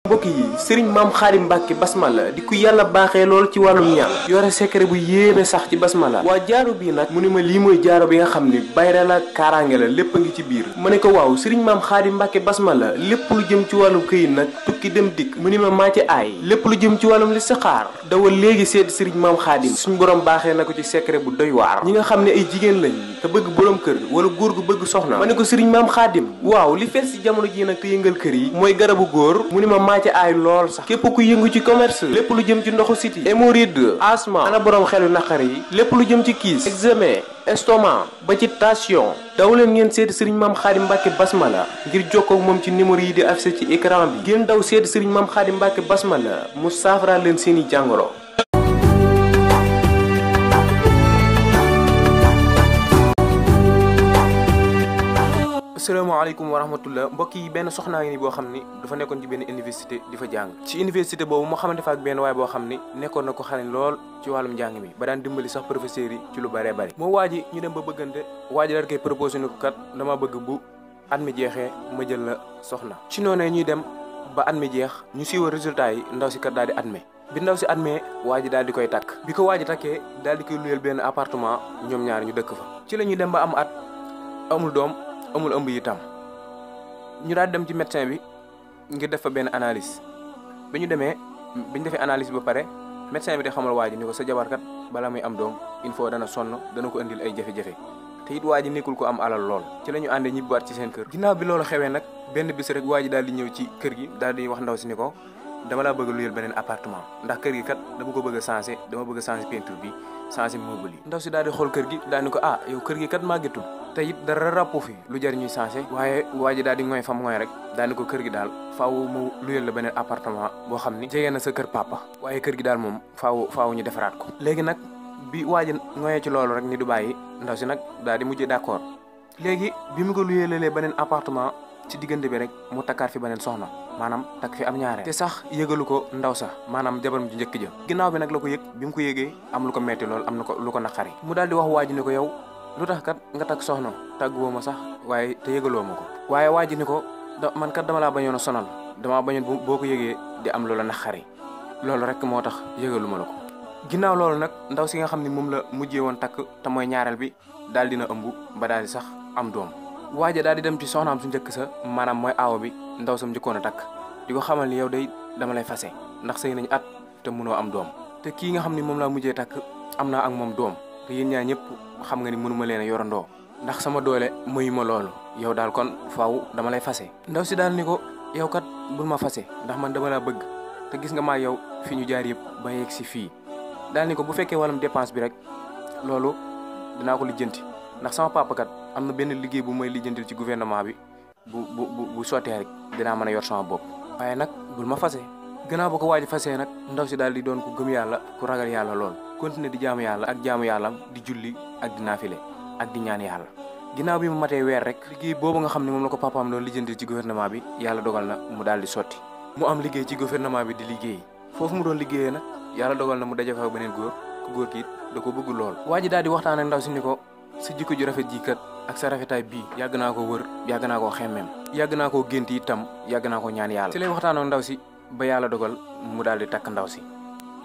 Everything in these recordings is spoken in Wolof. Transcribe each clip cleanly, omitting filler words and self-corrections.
mbokk yi Serigne Mame Khadim Mbacke basmala di ku yàlla baaxee lool ci wàllum ñaan yore secret bu yéeme sax ci basmala waa jaaro bii nag mu ni ma lii mooy jaaro bi nga xam ni bayra la kaaraange la lépp a ngi ci biir ma ne ko waaw Serigne Mame Khadim Mbacke basmala lépp lu jëm ci wàllum këyit nag tukki dem dikk mu ni ma maa ci aay lépp lu jëm ci wàllum listixaar dawal léegi seet Serigne Mame Khadim suñ borom baaxee na ko ci secret bu doy waar ñi nga xam ne ay jigéen lañ te bëgg borom kër wala góor gu bëgg soxna ma ne ko Serigne Mame Khadim waaw li fees ci jamono ji nag te yëngal kër yi mooy garabu góor mu ni ma maa ci aay lool sax képp ku yëngu ci commerce lépp lu jëm ci ndoxu siti hémorroïde asma ana borom xelu naqar yi lépp lu jëm ci kiis examen estomac ba ci tension daw leen ngeen seeti Serigne Mame Khadim Mbacke basmala ngir jokkoo ak moom ci numéro yi di affiché ci écran bi ngeen daw seeti Serigne Mame Khadim Mbacke basmala mu saafara leen seeni jàngoro. asalaamaaleykum wa rahmatullah mbokk yi benn soxnaa ngi ni boo xam ni dafa nekkoon ci benn université di fa jàng ci université boobu moo xamante fa ak benn waay boo xam ni nekkoon na ko xarañ lool ci wàllum njàng mi ba daan dimbali sax professeurs yi ci lu bëree bëri moo waa ji ñu dem ba bëggante waa ji daal koy proposé ni ko kat dama bëgg bu at mi jeexee ma jël la soxna ci noonee ñuy dem ba at mi jeex ñu siiwal résultat yi ndaw si kat daal di admis bi ndaw si admis waa ji daal di koy takk bi ko waa ji takkee daal di koy luyeel benn appartement ñoom ñaar ñu dëkk fa ci la ñuy dem ba am at amul doom amul ëmb itam ñu daal dem ci médecin bi ngir def fa benn analyse bi ñu defee analyse ba pare médecin bi di xamal waa ji ni ko sa jabarkat bala muy am doom il faut dana sonn dana ko indil ay jafe-jafe te it waa ji nekkul ko am alal lool ci la ñu àndee ñibbiwaat ci seen kër ginnaaw bi loolu xewee nag benn bis rek waa ji daal di ñëw ci kër gi daal di wax ndaw si ni ko dama laa bëgg a luyeel beneen appartement ndax kër gi kat dama ko bëgg a changé dama bëgg a changé peinture bi changé meuble yi ndaw si daal di xool kër gi daal ni ko ah yow kër gi kat màggetul te it dara rappu fi lu jar ñuy changé waaye waa ji daal di ngooy fam ngooy rek daal ni ko kër gi daal faaw mu luyeel la beneen appartement boo xam ni jege na sa kër papa waaye kër gi daal moom faaw ñu defaraat ko léegi nag bi waa ji ngooyee ci loolu rek ni du bàyyi ndaw si nag daal di mujjee d'accord léegi bi mu ko luyeelalee beneen appartement ci diggante bi rek mu takkaat fi beneen soxna maanaam takk fi am ñaareel te sax yëgalu ko ndaw sax maanaam jabaram ji njëkk ja ginnaaw bi nag la ko yëg bi mu ko yëgee am lu ko metti lool am na ko lu ko naqari mu daal di wax waa ji ni ko yow lu tax kat nga takk soxna tàgguwoo ma sax waaye te yëgaloo ma ko waaye waa ji ni ko man kat dama laa bañoon a sonal damaa bañoon boo ko yëgee di am loola naqari loolu rek moo tax yëgalu ma la ko ginnaaw loolu nag ndaw si nga xam ne moom la mujjee woon takk te mooy ñaareel bi daal dina ëmb ba daal di sax am doom waaja daal di dem ci soxnaam su njëkk sa maanaam mooy aawo bi ndaw sam njëkkoon a takk di ko xamal ni yow day dama lay fase ndax sëy nañ at te mënoo am doom te kii nga xam ni moom laa mujjee takk am naa ak moom doom te yéen ñaa ñëpp xam nga ni mënuma leen a yorandoo ndax sama doole mayu ma loolu yow daal kon faaw dama lay fase ndaw si daal ni ko yow kat bul ma fase ndax man dama laa bëgg te gis nga maa yow fi ñu jaar yëpp ba yegg si fii daal ni ko bu fekkee wàllum dépense bi rek loolu dinaa ko lijjanti ndax sama papa kat am na benn liggéey bu may lijjantil ci gouvernement bi bu sottee rek dinaa mën a yor sama bopp waaye nag bul ma fase gannaaw ba ko waaj fasee nag ndaw si daal di doon ku gëm yàlla ku ragal yàlla lool continuer di jaamu yàlla ak jaamu yàllam di julli ak di naafile ak di ñaan yàlla ginnaaw bi mu matee weer rek liggéey boobu nga xam ne moom la ko papaam doon lijjantil ci gouvernement bi yàlla dogal na mu daal di sotti mu am liggéey ci gouvernement bi di liggéey foofu mu doon liggéeyee nag yàlla dogal na mu daje fa beneen góor ku góor ki it da ko bëgg lool waa ji daal di waxtaan ak ndaw si ni ko sa jikko ju rafet ji kat ak sa rafetaay bii yàgg naa ko wër yàgg naa koo xemmeem yàgg naa koo gént itam yàgg naa ko ñaan yàlla ci lay waxtaan ak ndaw si ba yàlla dogal mu daal di takk ndaw si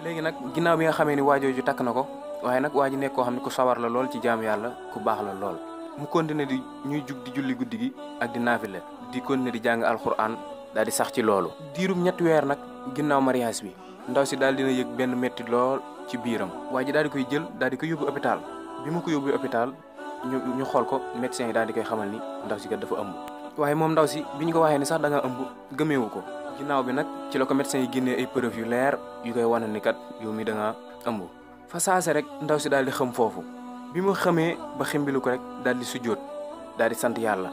léegi nag ginnaaw bi nga xamee ni waajooju takk na ko waaye nag waa ji nekk koo xam ne ku sawar la lool ci jaamu yàlla ku baax la lool mu continuer di ñuy jug di julli guddi gi ak di naafile di continuer di jàng alxuraan daal di sax ci loolu diirum 3 weer nag ginnaaw mariage bi ndaw si daal dina yëg benn métti lool ci biiram waa ji daal di koy jël daal di koy yóbbu hôpital bi mu ko yóbbu hôpital ñu xool ko médecin yi daal di koy xamal ni ndaw si kat dafa ëmb waaye moom ndaw si bi ñu ko waxee ni sax da nga ëmb gëmeewu ko ginnaaw bi nag ci la ko médecin yi génnee ay preuve yu leer yu koy wane ni kat yow mi da nga ëmb fa saase rek ndaw si daal di xam foofu bi mu xamee ba ximbilu ko rek daal di sujjóot daal di sant yàlla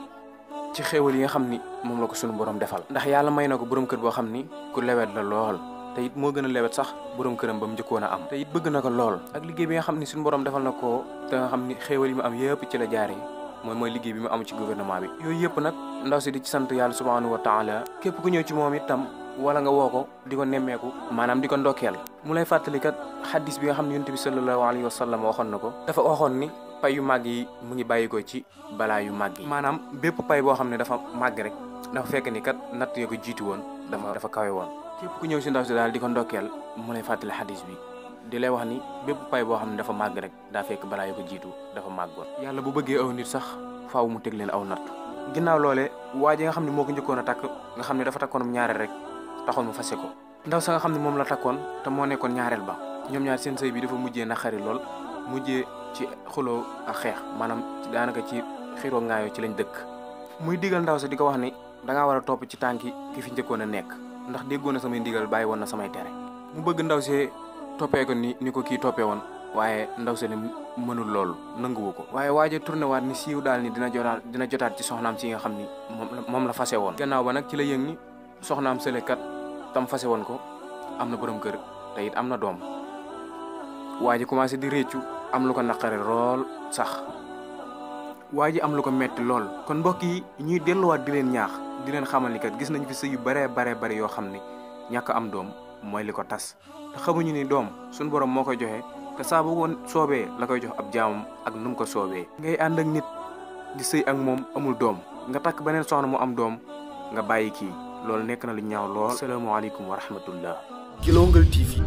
ci xéewal yi nga xam ni moom la ko sunu borom defal ndax yàlla may na ko borom kër boo xam ni ku lewet la lool te it moo gën a lewet sax borom këram ba mu njëkkoon a am te it bëgg na ko lool ak liggéey bi nga xam ni suñu borom defal na ko te nga xam ni xéewal yi mu am yëpp ci la jaaree mooy liggéey bi mu am ci gouvernement bi yooyu yëpp nag ndaw si di ci sant yàlla subhanahu wa taala képp ku ñëw ci moom itam wala nga woo ko di ko nemmeeku maanaam di ko ndokkeel mu lay fàttali kat xaddis bi nga xam ne yonent bi sallallahu alayhi wa sallam waxoon na ko dafa waxoon ni pay yu màgg yi mu ngi bàyyi ko ci balaa yu màgg yi maanaam bépp pay boo xam ne dafa màgg rek dafa fekk ni kat natt ya ko jiitu woon dafa kawe woon. képp ku ñëw si ndaw si daal di ko ndokkeel mu lay fàttali xadis bi di lay wax ni bépp pay boo xam ne dafa màgg rek daa fekk balaa yu ko jiitu dafa màggoon. yàlla bu bëggee aw nit sax faaw mu teg leen aw natt. ginnaaw loolee waa ji nga xam ne moo ko njëkkoon a takk nga xam ne dafa takkoonum ñaareel rek taxoon mu fase ko ndaw sa nga xam ne moom la takkoon te moo nekkoon ñaareel ba ñoom ñaar seen sëy bi dafa mujjee naqari lool mujjee ci xuloo ak xeex maanaam daanaka ci xiroo ngaayoo ci lañ dëkk. muy digal ndaw sa di ko wax ni dangaa war a topp ci tànki ki fi njëkkoon a nekk ndax déggoon na samay ndigal bàyyi woon na samay tere. mu bëgg ndaw see toppee ko ni ko kii toppee woon waaye ndaw sa ni mënul loolu nanguwu ko. waaye waaje tourné waat ni siiw daal ni dina jotaat ci soxnaam si nga xam ni moom la fase woon. gannaaw ba nag ci la yëg ni soxnaam sëlekat tam fase woon ko am na borom kër te it am na doom. waaje commencé di réccu am lu ko naqare lool sax waa ji am lu ko metti lool. kon mbokk yi ñuy delluwaat di leen ñaax di leen xamal ni kat gis nañ fi sëy yu bare yoo xam ne ñàkk am doom mooy li ko tas te xamuñu ni doom suñu borom moo koy joxe te saa bu woon soobee la koy jox ab jaamam ak nu mu ko soobee. ngay ànd ak nit di sëy ak moom amul doom nga takk beneen soxna mu am doom nga bàyyi kii loolu nekk na lu ñaaw lool. asalaamaaleykum wa rahmatullah. Guelongal TV.